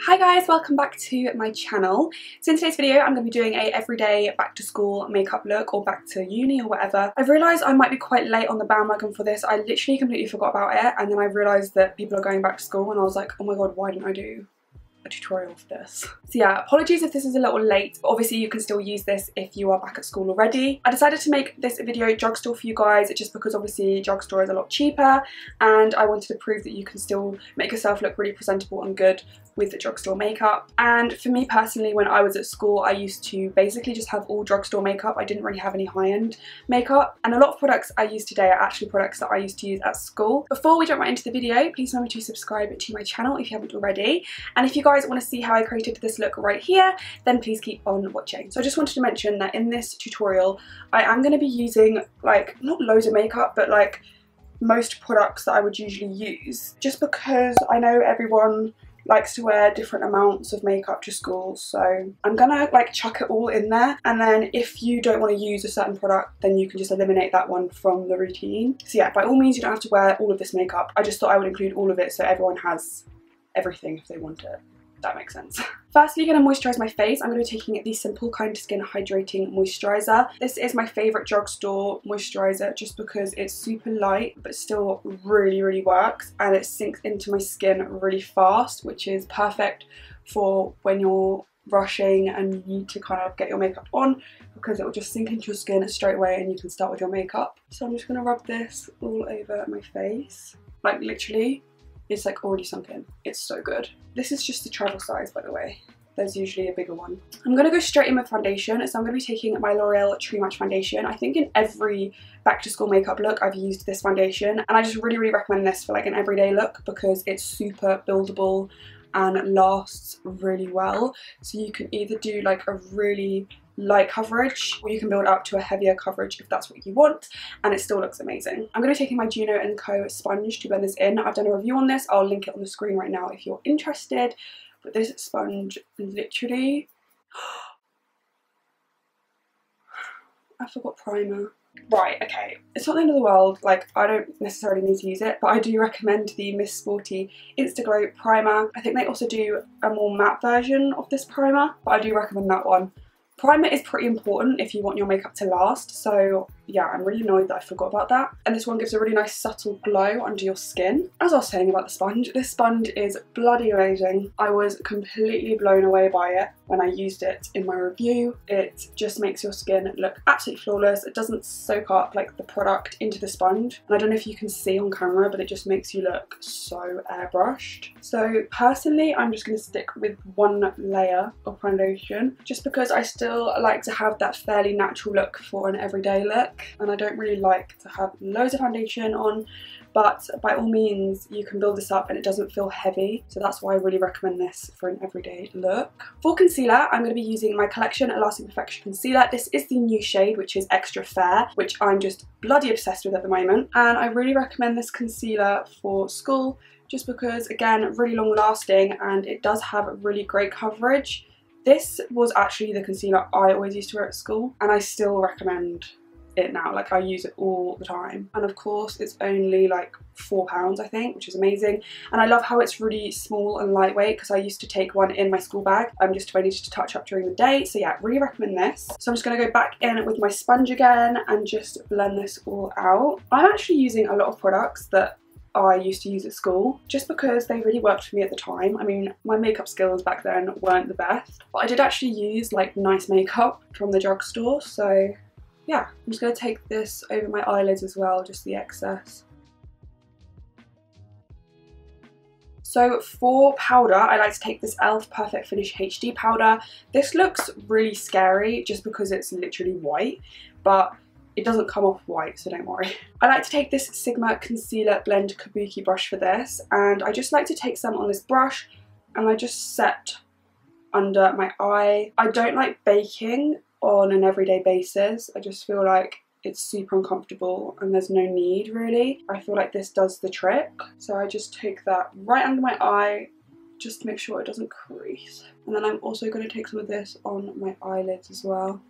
Hi guys, welcome back to my channel. So in today's video I'm going to be doing a everyday back to school makeup look, or back to uni or whatever. I've realised I might be quite late on the bandwagon for this. I literally completely forgot about it, and then I realised that people are going back to school and I was like, oh my god, why didn't I do a tutorial for this? So yeah, apologies if this is a little late, but obviously you can still use this if you are back at school already. I decided to make this video Drugstore for you guys just because obviously Drugstore is a lot cheaper, and I wanted to prove that you can still make yourself look really presentable and good with the Drugstore makeup. And for me personally, when I was at school, I used to basically just have all Drugstore makeup. I didn't really have any high-end makeup, and a lot of products I use today are actually products that I used to use at school. Before we jump right into the video, please remember to subscribe to my channel if you haven't already, and if you guys want to see how I created this look right here, then please keep on watching. So I just wanted to mention that in this tutorial I am going to be using like not loads of makeup, but like most products that I would usually use, just because I know everyone likes to wear different amounts of makeup to school, so I'm gonna like chuck it all in there, and then if you don't want to use a certain product then you can just eliminate that one from the routine. So yeah, by all means you don't have to wear all of this makeup. I just thought I would include all of it so everyone has everything if they want it. That makes sense. Firstly, I'm going to moisturise my face. I'm going to be taking the Simple Kind Skin Hydrating Moisturiser. This is my favourite Drugstore moisturiser just because it's super light but still really works, and it sinks into my skin really fast, which is perfect for when you're rushing and you need to kind of get your makeup on, because it will just sink into your skin straight away and you can start with your makeup. So I'm just going to rub this all over my face, like literally. It's like already sunk in. It's so good. This is just the travel size, by the way. There's usually a bigger one. I'm gonna go straight in with foundation. So I'm gonna be taking my L'Oreal True Match foundation. I think in every back to school makeup look I've used this foundation, and I just really recommend this for like an everyday look because it's super buildable and lasts really well. So you can either do like a really light coverage, or you can build up to a heavier coverage if that's what you want, and it still looks amazing. I'm going to be taking my Juno & Co sponge to blend this in. I've done a review on this, I'll link it on the screen right now if you're interested, but this sponge literally I forgot primer. Right, okay, it's not the end of the world, like I don't necessarily need to use it, but I do recommend the Miss Sporty Instaglow primer. I think they also do a more matte version of this primer, but I do recommend that one. Primer is pretty important if you want your makeup to last, so yeah, I'm really annoyed that I forgot about that. And this one gives a really nice subtle glow under your skin. As I was saying about the sponge, this sponge is bloody amazing. I was completely blown away by it when I used it in my review. It just makes your skin look absolutely flawless. It doesn't soak up like the product into the sponge, and I don't know if you can see on camera, but it just makes you look so airbrushed. So personally, I'm just going to stick with one layer of foundation just because I still like to have that fairly natural look for an everyday look, and I don't really like to have loads of foundation on, but by all means you can build this up and it doesn't feel heavy, so that's why I really recommend this for an everyday look. For concealer, I'm going to be using my Collection Lasting Perfection Concealer. This is the new shade, which is Extra Fair, which I'm just bloody obsessed with at the moment, and I really recommend this concealer for school just because, again, really long lasting and it does have really great coverage. This was actually the concealer I always used to wear at school, and I still recommend it now. Like, I use it all the time, and of course it's only like £4 I think, which is amazing. And I love how it's really small and lightweight because I used to take one in my school bag just if I needed to touch up during the day. So yeah, really recommend this. So I'm just going to go back in with my sponge again and just blend this all out. I'm actually using a lot of products that I used to use at school just because they really worked for me at the time. I mean, my makeup skills back then weren't the best, but I did actually use like nice makeup from the drugstore. So yeah, I'm just going to take this over my eyelids as well, just the excess. So for powder, I like to take this e.l.f. Perfect Finish HD powder. This looks really scary just because it's literally white, but it doesn't come off white, so don't worry. I like to take this Sigma Concealer Blend Kabuki brush for this, and I just like to take some on this brush and I just set under my eye. I don't like baking on an everyday basis. I just feel like it's super uncomfortable and there's no need really. I feel like this does the trick. So I just take that right under my eye just to make sure it doesn't crease. And then I'm also going to take some of this on my eyelids as well.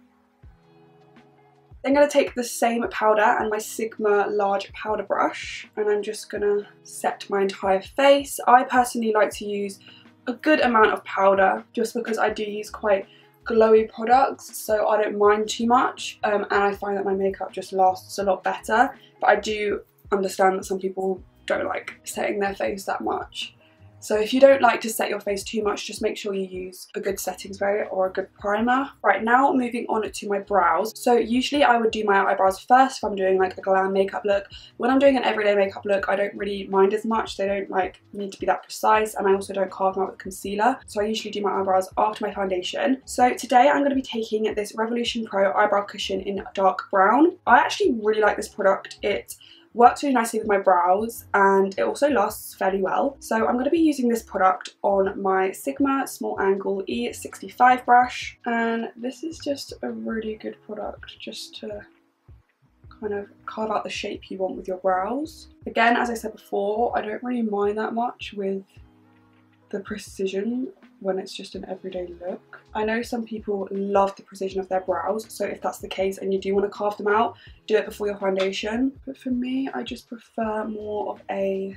I'm going to take the same powder and my Sigma large powder brush, and I'm just going to set my entire face. I personally like to use a good amount of powder, just because I do use quite glowy products, so I don't mind too much, and I find that my makeup just lasts a lot better. But I do understand that some people don't like setting their face that much. So if you don't like to set your face too much, just make sure you use a good setting spray or a good primer. Right, now moving on to my brows. So usually I would do my eyebrows first if I'm doing like a glam makeup look. When I'm doing an everyday makeup look, I don't really mind as much. They don't like need to be that precise, and I also don't carve them out with concealer. So I usually do my eyebrows after my foundation. So today I'm going to be taking this Revolution Pro eyebrow cushion in dark brown. I actually really like this product. It works really nicely with my brows and it also lasts fairly well. So I'm going to be using this product on my Sigma Small Angle E65 brush, and this is just a really good product just to kind of carve out the shape you want with your brows. Again, as I said before, I don't really mind that much with the precision when it's just an everyday look. I know some people love the precision of their brows, so if that's the case and you do want to carve them out, do it before your foundation. But for me, I just prefer more of a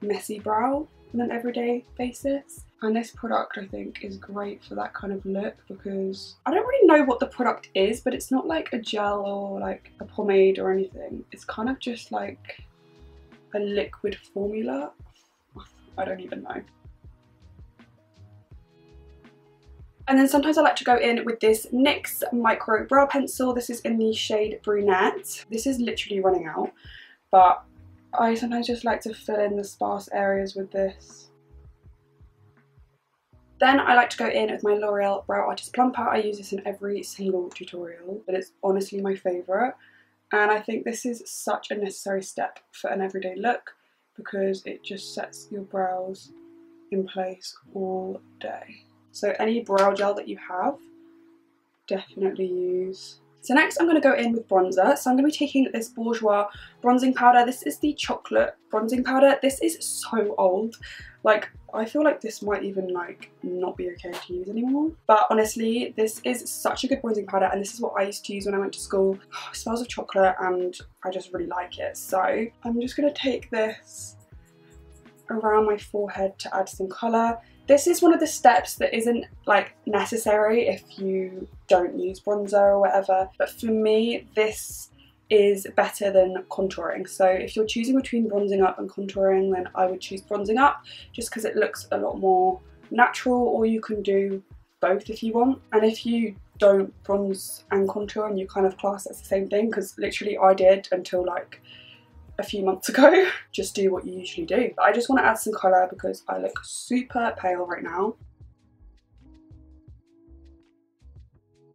messy brow on an everyday basis. And this product I think is great for that kind of look, because I don't really know what the product is, but it's not like a gel or like a pomade or anything. It's kind of just like a liquid formula. I don't even know. And then sometimes I like to go in with this NYX Micro Brow Pencil. This is in the shade Brunette. This is literally running out, but I sometimes just like to fill in the sparse areas with this. Then I like to go in with my L'Oreal Brow Artist Plumper. I use this in every single tutorial, but it's honestly my favourite. And I think this is such a necessary step for an everyday look, because it just sets your brows in place all day. So any brow gel that you have, definitely use. So next I'm going to go in with bronzer. So I'm going to be taking this Bourjois bronzing powder. This is the chocolate bronzing powder. This is so old. Like, I feel like this might even like not be okay to use anymore. But honestly, this is such a good bronzing powder, and this is what I used to use when I went to school. It smells of chocolate and I just really like it. So I'm just going to take this around my forehead to add some colour. This is one of the steps that isn't like necessary if you don't use bronzer or whatever, but for me this is better than contouring. So if you're choosing between bronzing up and contouring, then I would choose bronzing up, just because it looks a lot more natural, or you can do both if you want. And if you don't bronze and contour and you kind of class it as the same thing, because literally I did until like a few months ago, just do what you usually do. But I just want to add some colour because I look super pale right now.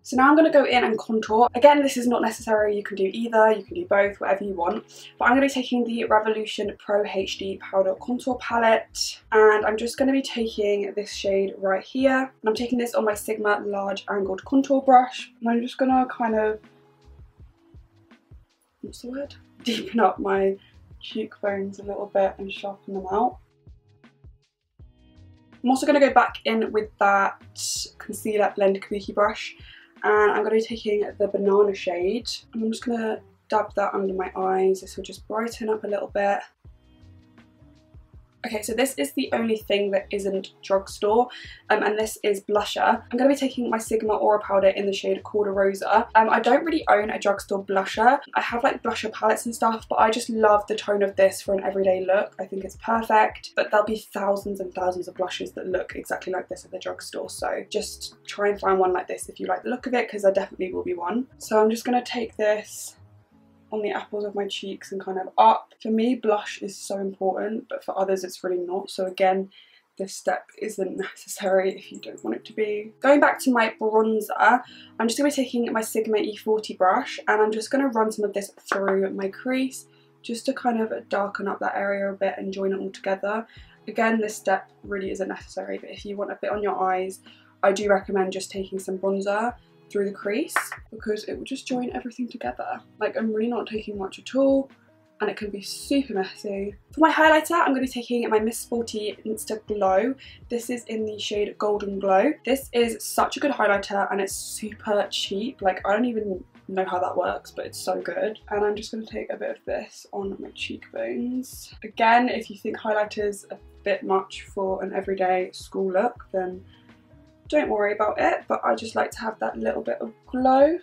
So now I'm going to go in and contour. Again, this is not necessary, you can do either, you can do both, whatever you want. But I'm going to be taking the Revolution Pro HD Powder Contour Palette, and I'm just going to be taking this shade right here. And I'm taking this on my Sigma Large Angled Contour Brush, and I'm just going to kind of, what's the word? Deepen up my cheekbones a little bit and sharpen them out. I'm also going to go back in with that concealer blend kabuki brush, and I'm going to be taking the banana shade, and I'm just going to dab that under my eyes. This will just brighten up a little bit. Okay, so this is the only thing that isn't Drugstore, and this is blusher. I'm going to be taking my Sigma Aura powder in the shade Corda Rosa. I don't really own a Drugstore blusher. I have like blusher palettes and stuff, but I just love the tone of this for an everyday look. I think it's perfect, but there'll be thousands and thousands of blushes that look exactly like this at the drugstore, so just try and find one like this if you like the look of it, because there definitely will be one. So I'm just going to take this on the apples of my cheeks and kind of up. For me, blush is so important, but for others it's really not. So again, this step isn't necessary if you don't want it to be. Going back to my bronzer, I'm just going to be taking my Sigma E40 brush, and I'm just going to run some of this through my crease just to kind of darken up that area a bit and join it all together. Again, this step really isn't necessary, but if you want a bit on your eyes, I do recommend just taking some bronzer through the crease, because it will just join everything together. Like, I'm really not taking much at all, and it can be super messy. For my highlighter, I'm going to be taking my Miss Sporty Insta Glow. This is in the shade Golden Glow. This is such a good highlighter, and it's super cheap. Like, I don't even know how that works, but it's so good. And I'm just going to take a bit of this on my cheekbones. Again, if you think highlighters are bit much for an everyday school look, then don't worry about it, but I just like to have that little bit of glow.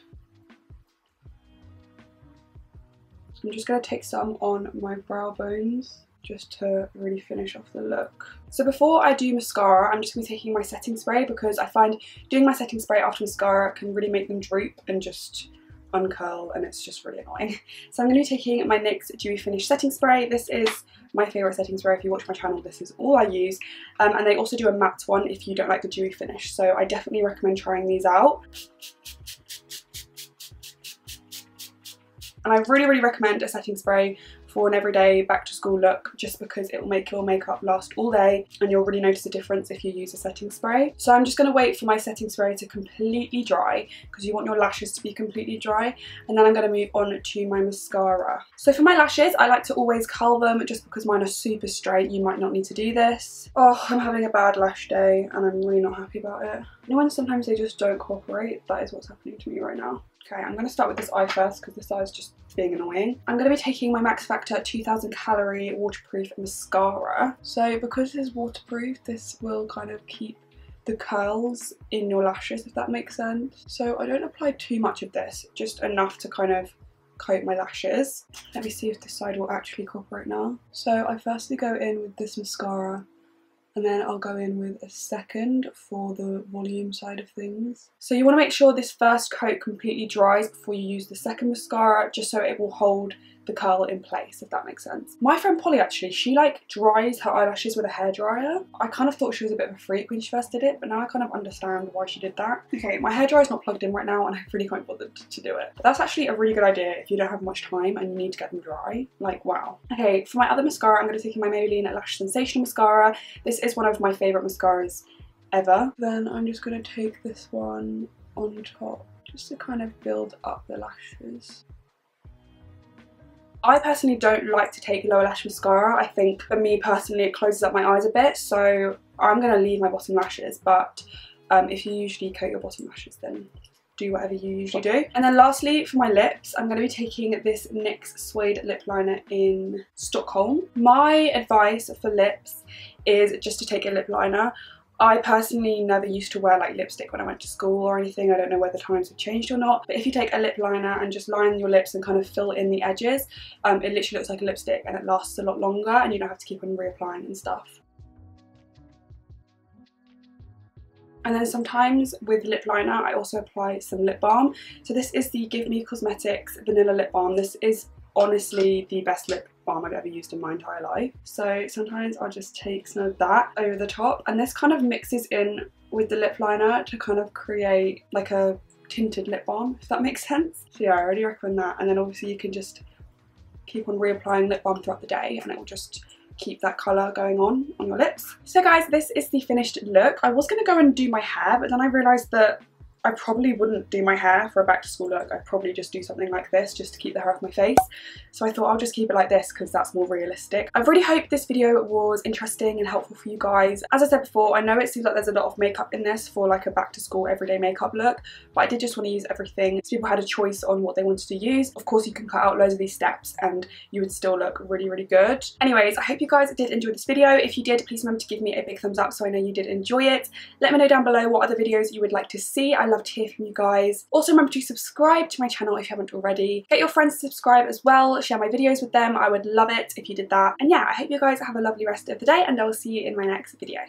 So I'm just going to take some on my brow bones just to really finish off the look. So before I do mascara, I'm just going to be taking my setting spray, because I find doing my setting spray after mascara can really make them droop and just uncurl, and it's just really annoying. So I'm going to be taking my NYX Dewy Finish setting spray. This is my favourite setting spray. If you watch my channel, this is all I use, and they also do a matte one if you don't like the dewy finish, so I definitely recommend trying these out. And I really recommend a setting spray for an everyday back to school look, just because it will make your makeup last all day and you'll really notice a difference if you use a setting spray. So I'm just going to wait for my setting spray to completely dry, because you want your lashes to be completely dry, and then I'm going to move on to my mascara. So for my lashes, I like to always curl them, just because mine are super straight. You might not need to do this. Oh, I'm having a bad lash day and I'm really not happy about it. You know when sometimes they just don't cooperate? That is what's happening to me right now. Okay, I'm going to start with this eye first, because this eye is just being annoying. I'm going to be taking my Max Factor 2000 calorie waterproof mascara. So because this is waterproof, this will kind of keep the curls in your lashes, if that makes sense. So I don't apply too much of this, just enough to kind of coat my lashes. Let me see if this side will actually cooperate now. So I firstly go in with this mascara, and then I'll go in with a second for the volume side of things. So you want to make sure this first coat completely dries before you use the second mascara, just so it will hold the curl in place, if that makes sense. My friend Polly, actually, she like dries her eyelashes with a hairdryer. I kind of thought she was a bit of a freak when she first did it, but now I kind of understand why she did that. Okay, my hairdryer is not plugged in right now and I really can't bother to do it. But that's actually a really good idea if you don't have much time and you need to get them dry. Like, wow. Okay, for my other mascara, I'm going to be taking my Maybelline Lash Sensational Mascara. This is one of my favourite mascaras ever. Then I'm just going to take this one on top, just to kind of build up the lashes. I personally don't like to take lower lash mascara. I think for me personally it closes up my eyes a bit, so I'm going to leave my bottom lashes, but if you usually coat your bottom lashes, then do whatever you usually do. And then lastly, for my lips, I'm going to be taking this NYX Suede Lip Liner in Stockholm. My advice for lips is just to take a lip liner. I personally never used to wear like lipstick when I went to school or anything. I don't know whether times have changed or not, but if you take a lip liner and just line your lips and kind of fill in the edges, it literally looks like a lipstick and it lasts a lot longer and you don't have to keep on reapplying and stuff. And then sometimes with lip liner I also apply some lip balm. So this is the Give Me Cosmetics Vanilla Lip Balm. This is honestly the best lip balm I've ever used in my entire life. So sometimes I'll just take some of that over the top, and this kind of mixes in with the lip liner to kind of create like a tinted lip balm, if that makes sense. So yeah, I really recommend that. And then obviously you can just keep on reapplying lip balm throughout the day and it will just keep that colour going on your lips. So guys, this is the finished look. I was going to go and do my hair, but then I realised that I probably wouldn't do my hair for a back to school look. I'd probably just do something like this just to keep the hair off my face. So I thought I'll just keep it like this because that's more realistic. I really hope this video was interesting and helpful for you guys. As I said before, I know it seems like there's a lot of makeup in this for like a back to school everyday makeup look, but I did just want to use everything so people had a choice on what they wanted to use. Of course, you can cut out loads of these steps and you would still look really good. Anyways, I hope you guys did enjoy this video. If you did, please remember to give me a big thumbs up so I know you did enjoy it. Let me know down below what other videos you would like to see. I love to hear from you guys. Also remember to subscribe to my channel if you haven't already. Get your friends to subscribe as well. Share my videos with them. I would love it if you did that. And yeah, I hope you guys have a lovely rest of the day and I will see you in my next video.